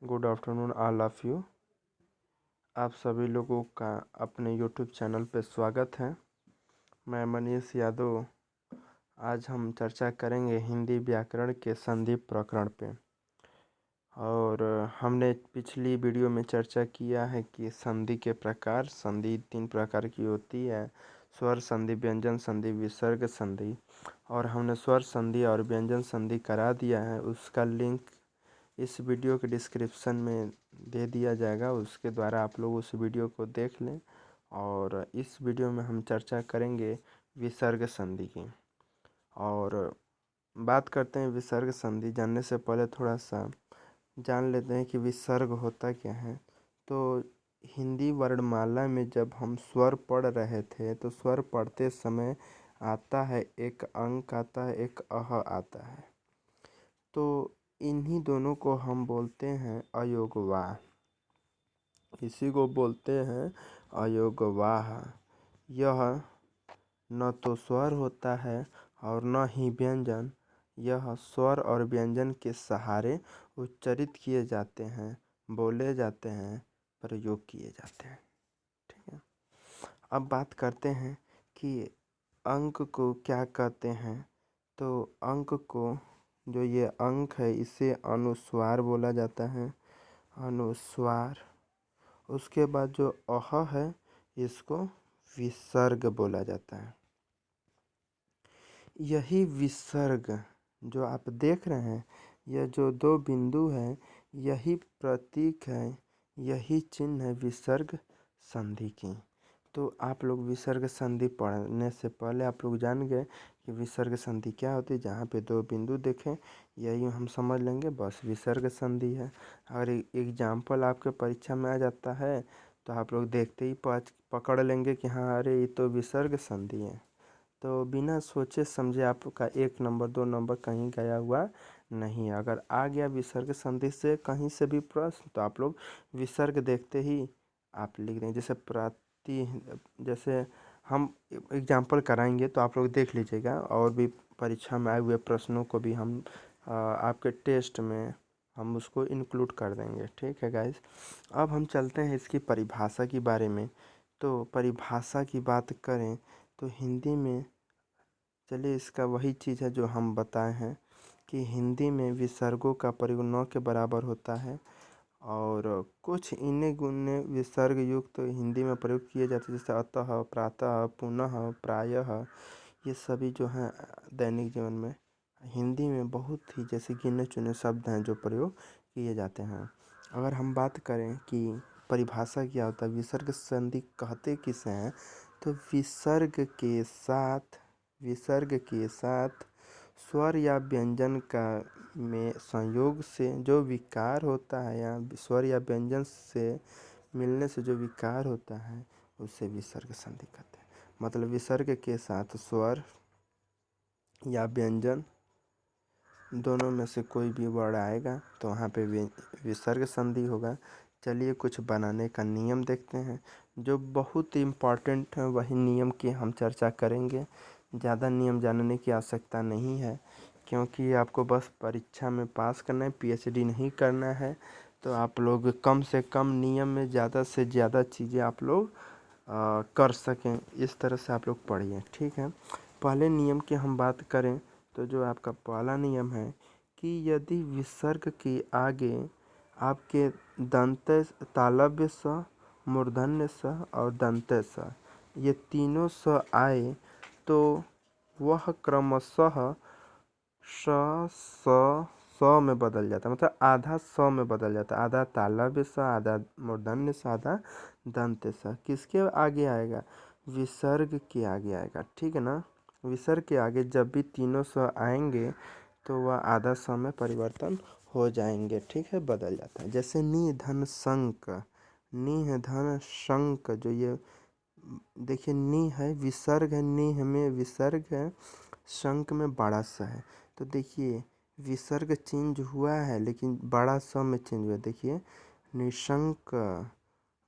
Good afternoon all of you. आप सभी लोगों का अपने यूट्यूब चैनल पे स्वागत है। मैं मनीष यादव। आज हम चर्चा करेंगे हिंदी व्याकरण के संधि प्रकरण पे। और हमने पिछली वीडियो में चर्चा किया है कि संधि के प्रकार। संधि 3 प्रकार की होती है: स्वर संधि, व्यंजन संधि, विसर्ग संधि। और हमने स्वर संधि और व्यंजन संधि करा दिया है। उसका लिंक इस वीडियो के डिस्क्रिप्शन में दे दिया जाएगा, उसके द्वारा आप लोग उस वीडियो को देख लें। और इस वीडियो में हम चर्चा करेंगे विसर्ग संधि की। और बात करते हैं विसर्ग संधि। जानने से पहले थोड़ा सा जान लेते हैं कि विसर्ग होता क्या है। तो हिंदी वर्णमाला में जब हम स्वर पढ़ रहे थे तो स्वर पढ़ते समय आता है, एक अंक आता है, एक अह आता है। तो इन्हीं दोनों को हम बोलते हैं अयोगवाह। इसी को बोलते हैं अयोगवाह। यह न तो स्वर होता है और न ही व्यंजन। यह स्वर और व्यंजन के सहारे उच्चारित किए जाते हैं, बोले जाते हैं, प्रयोग किए जाते हैं। ठीक है। अब बात करते हैं कि अंक को क्या कहते हैं। तो अंक को, जो ये अंक है, इसे अनुस्वार बोला जाता है, अनुस्वार। उसके बाद जो अह है, इसको विसर्ग बोला जाता है। यही विसर्ग जो आप देख रहे हैं, यह जो 2 बिंदु है, यही प्रतीक है, यही चिन्ह है विसर्ग संधि की। तो आप लोग विसर्ग संधि पढ़ने से पहले आप लोग जान गए कि विसर्ग संधि क्या होती है। जहाँ पे 2 बिंदु देखें, यही हम समझ लेंगे बस विसर्ग संधि है। अगर एग्जाम्पल आपके परीक्षा में आ जाता है तो आप लोग देखते ही पकड़ लेंगे कि हाँ, अरे ये तो विसर्ग संधि है। तो बिना सोचे समझे आपका 1 नंबर 2 नंबर कहीं गया हुआ नहीं। अगर आ गया विसर्ग संधि से कहीं से भी प्रश्न, तो आप लोग विसर्ग देखते ही आप लिख दें। जैसे हम एग्जाम्पल कराएंगे तो आप लोग देख लीजिएगा। और भी परीक्षा में आए हुए प्रश्नों को भी हम आपके टेस्ट में हम उसको इंक्लूड कर देंगे। ठीक है गाइस। अब हम चलते हैं इसकी परिभाषा के बारे में। तो परिभाषा की बात करें तो हिंदी में, चलिए, इसका वही चीज़ है जो हम बताए हैं कि हिंदी में विसर्गों का प्रयोग 9 के बराबर होता है। और कुछ इन्हें गुने विसर्ग युक्त तो हिंदी में प्रयोग किए जाते हैं, जैसे अतः, प्रातः, पुनः, प्रायः। ये सभी जो हैं दैनिक जीवन में हिंदी में बहुत ही जैसे गिने चुने शब्द हैं जो प्रयोग किए जाते हैं। अगर हम बात करें कि परिभाषा क्या होता है, विसर्ग संधि कहते किसे हैं, तो विसर्ग के साथ स्वर या व्यंजन का में संयोग से जो विकार होता है, या स्वर या व्यंजन से मिलने से जो विकार होता है, उसे विसर्ग संधि कहते हैं। मतलब विसर्ग के साथ स्वर या व्यंजन दोनों में से कोई भी वर्ड आएगा तो वहाँ पे विसर्ग संधि होगा। चलिए कुछ बनाने का नियम देखते हैं जो बहुत इम्पॉर्टेंट है। वही नियम की हम चर्चा करेंगे। ज़्यादा नियम जानने की आवश्यकता नहीं है, क्योंकि आपको बस परीक्षा में पास करना है, पीएचडी नहीं करना है। तो आप लोग कम से कम नियम में ज़्यादा से ज़्यादा चीज़ें आप लोग कर सकें, इस तरह से आप लोग पढ़िए। ठीक है। पहले नियम की हम बात करें तो जो आपका पहला नियम है कि यदि विसर्ग के आगे आपके दंत, तालव्य स, मूर्धन्य स और दंत्य स, ये तीनों स आए तो वह क्रमशः स में बदल जाता है। मतलब आधा स में बदल जाता है। आधा तालव्य स, आधा मूर्धन्य स, आधा दंत्य स। किसके आगे आएगा? विसर्ग के आगे आएगा। ठीक है ना। विसर्ग के आगे जब भी तीनों स आएंगे तो वह आधा स में परिवर्तन हो जाएंगे। ठीक है, बदल जाता है। जैसे नि धन शंक, नि धन शंक, जो ये देखिए नि है, विसर्ग है, नि में विसर्ग है, शंक में बड़ा स है। तो देखिए विसर्ग चेंज हुआ है लेकिन बड़ा स में चेंज हुआ। देखिए निशंक,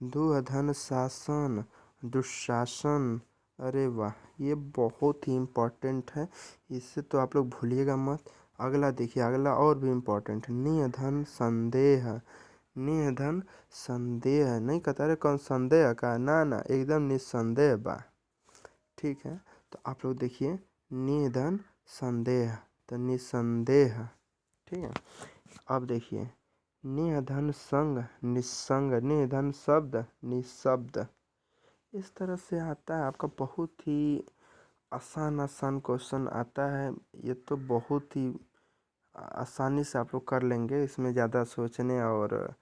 दुधन शासन, दुशासन। अरे वाह, ये बहुत ही इम्पोर्टेंट है, इससे तो आप लोग भूलिएगा मत। अगला देखिए, अगला और भी इम्पोर्टेंट है, निधन संदेह, निधन संदेह नहीं कहता रे कौन संदेह का ना ना एकदम निस्संदेह बा। ठीक है, तो आप लोग देखिए निधन संदेह तो निसंदेह। ठीक है, अब देखिए निधन संग निसंग निधन शब्द निशब्द। इस तरह से आता है आपका बहुत ही आसान आसान क्वेश्चन आता है। ये तो बहुत ही आसानी से आप लोग कर लेंगे, इसमें ज़्यादा सोचने और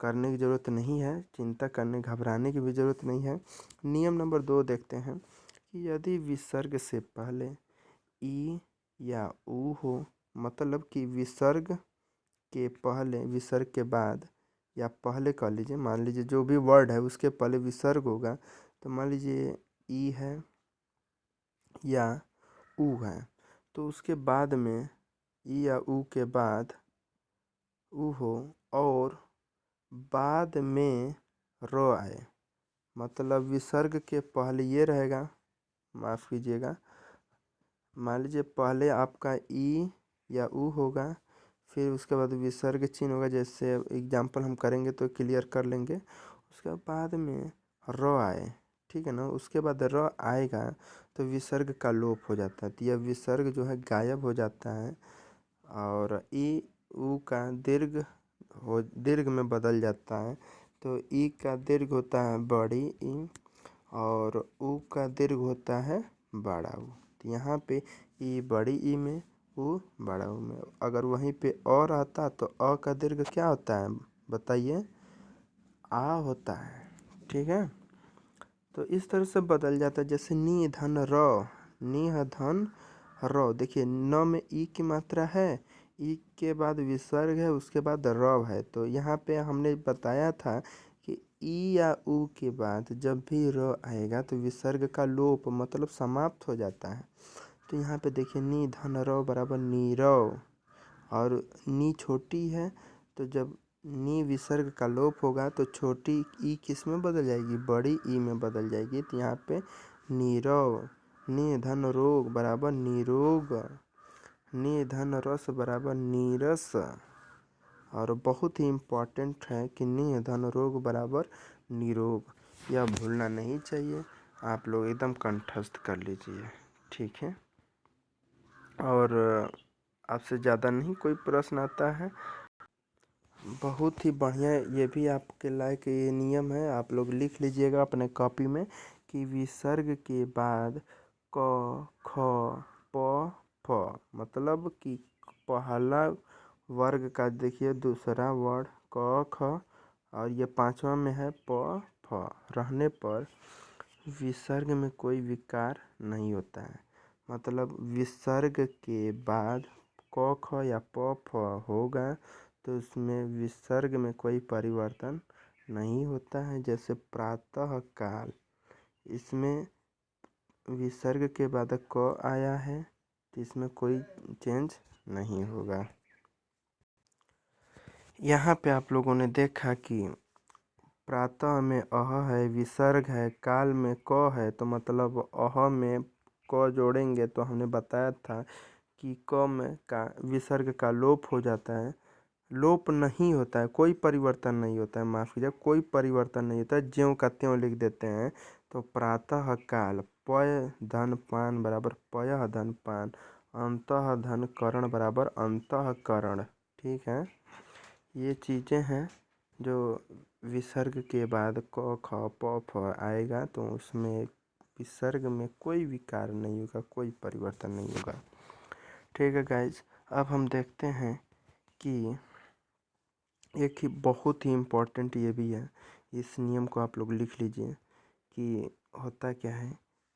करने की ज़रूरत नहीं है, चिंता करने घबराने की भी ज़रूरत नहीं है। नियम नंबर 2 देखते हैं कि यदि विसर्ग से पहले ई या ऊ हो, मतलब कि विसर्ग के पहले विसर्ग के बाद या पहले कह लीजिए, मान लीजिए जो भी वर्ड है उसके पहले विसर्ग होगा, तो मान लीजिए ई है या ऊ है, तो उसके बाद में ई या ऊ के बाद ऊ हो और बाद में रो आए, मतलब विसर्ग के पहले ये रहेगा, माफ़ कीजिएगा, मान लीजिए पहले आपका ई या ऊ होगा, फिर उसके बाद विसर्ग चिन्ह होगा, जैसे एग्जाम्पल हम करेंगे तो क्लियर कर लेंगे। उसके बाद में र आए, ठीक है ना, उसके बाद र आएगा तो विसर्ग का लोप हो जाता है, तो यह विसर्ग जो है गायब हो जाता है और ई ऊ का दीर्घ में बदल जाता है। तो ई का दीर्घ होता है बड़ी ई और ऊ का दीर्घ होता है बड़ा ऊ। तो यहाँ पे ई बड़ी ई में ऊ बड़ा ऊ में, अगर वहीं पे और आता तो अ का दीर्घ क्या होता है बताइए, आ होता है। ठीक है, तो इस तरह से बदल जाता है, जैसे नी धन र, नी धन र, देखिए न में ई की मात्रा है, ई के बाद विसर्ग है, उसके बाद रव है, तो यहाँ पे हमने बताया था कि ई या ऊ के बाद जब भी र आएगा तो विसर्ग का लोप मतलब समाप्त हो जाता है। तो यहाँ पे देखिए नी धन रव बराबर नीरव, और नी छोटी है तो जब नी विसर्ग का लोप होगा तो छोटी ई किस में बदल जाएगी, बड़ी ई में बदल जाएगी। तो यहाँ पे नीरव, नी धन रोग बराबर निरोग, नी धन रस बराबर नीरस, और बहुत ही इम्पॉर्टेंट है कि नी धन रोग बराबर निरोग, यह भूलना नहीं चाहिए, आप लोग एकदम कंठस्थ कर लीजिए। ठीक है, और आपसे ज़्यादा नहीं कोई प्रश्न आता है, बहुत ही बढ़िया, ये भी आपके लायक ये नियम है, आप लोग लिख लीजिएगा अपने कॉपी में कि विसर्ग के बाद क ख प फ, मतलब कि पहला वर्ग का देखिए दूसरा वर्ड क ख और ये पांचवा में है प फ रहने पर विसर्ग में कोई विकार नहीं होता है, मतलब विसर्ग के बाद क ख या प फ होगा तो उसमें विसर्ग में कोई परिवर्तन नहीं होता है। जैसे प्रातः काल, इसमें विसर्ग के बाद क आया है तो इसमें कोई चेंज नहीं होगा। यहाँ पे आप लोगों ने देखा कि प्रातः में अह है, विसर्ग है, काल में क है, तो मतलब अह में क जोड़ेंगे तो हमने बताया था कि क में का विसर्ग का लोप हो जाता है, लोप नहीं होता है, कोई परिवर्तन नहीं होता है, माफ़ कीजिए कोई परिवर्तन नहीं होता है, ज्यों का त्यों लिख देते हैं। तो प्रातः काल पय धन पान बराबर पयः धन पान, अंतः धन करण बराबर अंतःकरण। ठीक है, ये चीज़ें हैं जो विसर्ग के बाद क ख प फ आएगा तो उसमें विसर्ग में कोई विकार नहीं होगा, कोई परिवर्तन नहीं होगा। ठीक है गाइज, अब हम देखते हैं कि एक ही बहुत ही इम्पोर्टेंट ये भी है, इस नियम को आप लोग लिख लीजिए कि होता क्या है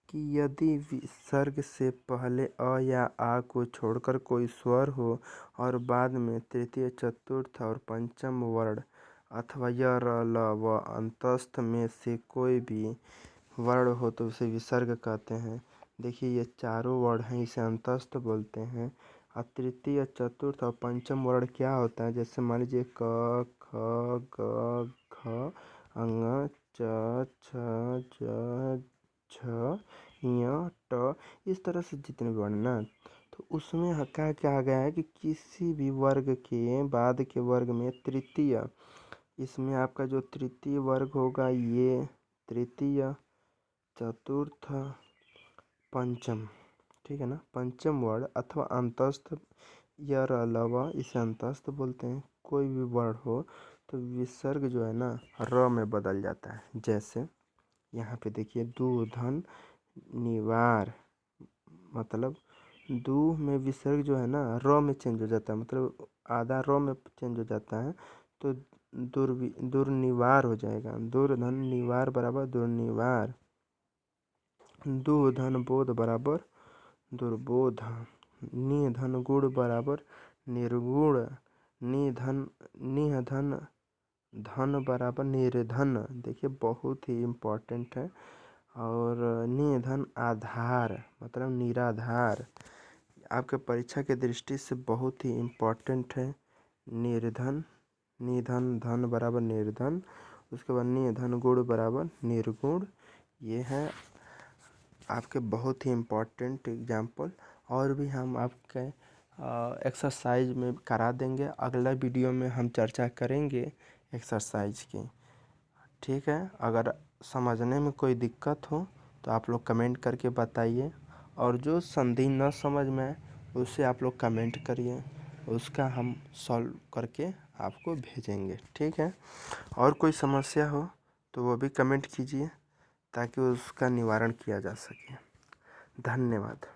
कि यदि विसर्ग से पहले अ या आ को छोड़कर कोई स्वर हो और बाद में तृतीय चतुर्थ और पंचम वर्ण अथवा य र ल व अंतस्थ में से कोई भी वर्ण हो तो उसे विसर्ग कहते हैं। देखिए ये चारों वर्ण हैं, इसे अंतस्थ बोलते हैं। और तृतीय चतुर्थ और पंचम वर्ण क्या होता है, जैसे मान लीजिए क ख ग घ ङ च छ ज झ ञ ट, इस तरह से जितने वर्ण ना, तो उसमें क्या क्या आ गया है कि किसी भी वर्ग के बाद के वर्ग में तृतीय इसमें आपका जो तृतीय वर्ग होगा ये तृतीय, चतुर्थ, पंचम, ठीक है ना। पंचम वर्ण अथवा अंतस्थ या अलावा इसे अंतस्थ बोलते हैं। कोई भी वर्ण हो तो विसर्ग जो है ना र में बदल जाता है। जैसे यहाँ पे देखिए दूधन निवार, मतलब दू में विसर्ग जो है ना र में चेंज हो जाता है, मतलब आधा र में चेंज हो जाता है तो दुर्निवार हो जाएगा। दुर्धन निवार बराबर दुर्निवार। दुधन बोध बराबर दुर्बोध। निधन गुण बराबर निर्गुण। निधन धन बराबर निर्धन। देखिए बहुत ही इम्पोर्टेंट है। और निधन आधार मतलब निराधार, आपके परीक्षा के दृष्टि से बहुत ही इम्पोर्टेंट है। निर्धन, निधन धन बराबर निर्धन, उसके बाद निधन गुण बराबर निर्गुण। ये है आपके बहुत ही इम्पोर्टेंट एग्जाम्पल। और भी हम आपके एक्सरसाइज में करा देंगे। अगला वीडियो में हम चर्चा करेंगे एक्सरसाइज की, ठीक है। अगर समझने में कोई दिक्कत हो तो आप लोग कमेंट करके बताइए, और जो संधि न समझ में आए उससे आप लोग कमेंट करिए, उसका हम सॉल्व करके आपको भेजेंगे, ठीक है। और कोई समस्या हो तो वो भी कमेंट कीजिए ताकि उसका निवारण किया जा सके। धन्यवाद।